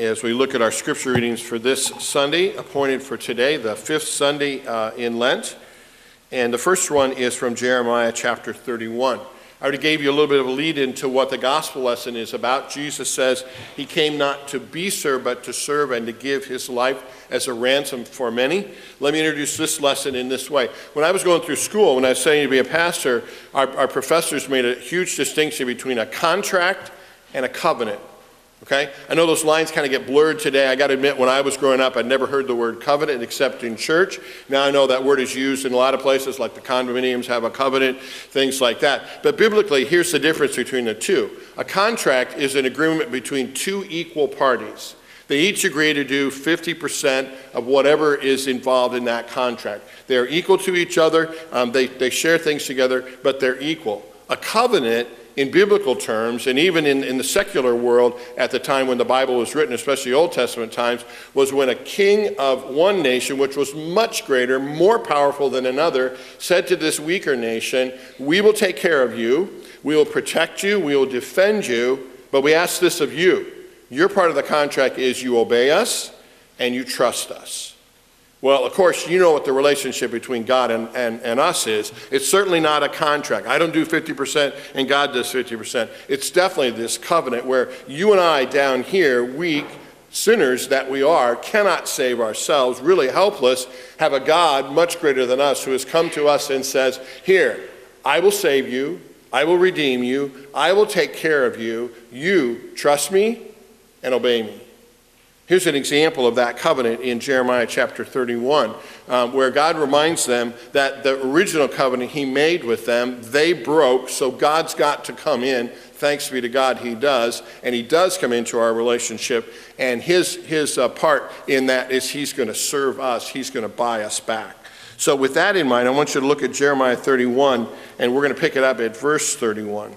as we look at our scripture readings for this Sunday, appointed for today, the fifth Sunday in Lent. And the first one is from Jeremiah chapter 31. I already gave you a little bit of a lead into what the gospel lesson is about. Jesus says he came not to be served, but to serve and to give his life as a ransom for many. Let me introduce this lesson in this way. When I was going through school, when I was studying to be a pastor, our professors made a huge distinction between a contract and a covenant. Okay? I know those lines kind of get blurred today. I got to admit, when I was growing up, I'd never heard the word covenant except in church. Now I know that word is used in a lot of places, like the condominiums have a covenant, things like that. But biblically, here's the difference between the two. A contract is an agreement between two equal parties. They each agree to do 50% of whatever is involved in that contract. They're equal to each other. They share things together, but they're equal. A covenant, in biblical terms, and even in the secular world at the time when the Bible was written, especially Old Testament times, was when a king of one nation, which was much greater, more powerful than another, said to this weaker nation, we will take care of you, we will protect you, we will defend you, but we ask this of you. Your part of the contract is you obey us and you trust us. Well, of course, you know what the relationship between God and us is. It's certainly not a contract. I don't do 50% and God does 50%. It's definitely this covenant where you and I down here, weak sinners that we are, cannot save ourselves, really helpless, have a God much greater than us who has come to us and says, here, I will save you, I will redeem you, I will take care of you, you trust me and obey me. Here's an example of that covenant in Jeremiah chapter 31, where God reminds them that the original covenant he made with them, they broke, so God's got to come in. Thanks be to God, he does, and he does come into our relationship, and his part in that is he's going to serve us, he's going to buy us back. So with that in mind, I want you to look at Jeremiah 31, and we're going to pick it up at verse 31.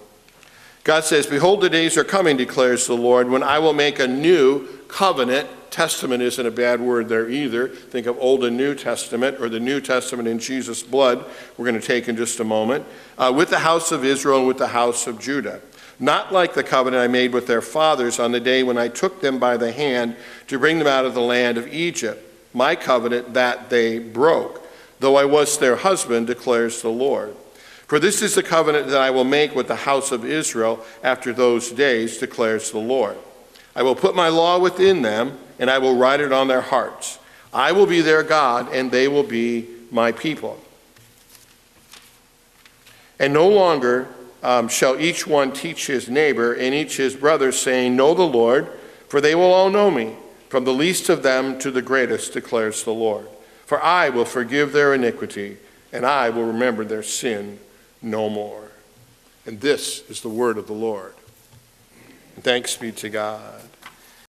God says, behold, the days are coming, declares the Lord, when I will make a new covenant. Testament isn't a bad word there either. Think of Old and New Testament, or the New Testament in Jesus' blood, we're going to take in just a moment, with the house of Israel and with the house of Judah. Not like the covenant I made with their fathers on the day when I took them by the hand to bring them out of the land of Egypt, my covenant that they broke, though I was their husband, declares the Lord. For this is the covenant that I will make with the house of Israel after those days, declares the Lord. I will put my law within them, and I will write it on their hearts. I will be their God, and they will be my people. And no longer shall each one teach his neighbor and each his brother, saying, know the Lord, for they will all know me, from the least of them to the greatest, declares the Lord. For I will forgive their iniquity, and I will remember their sin no more. And this is the word of the Lord. Thanks be to God.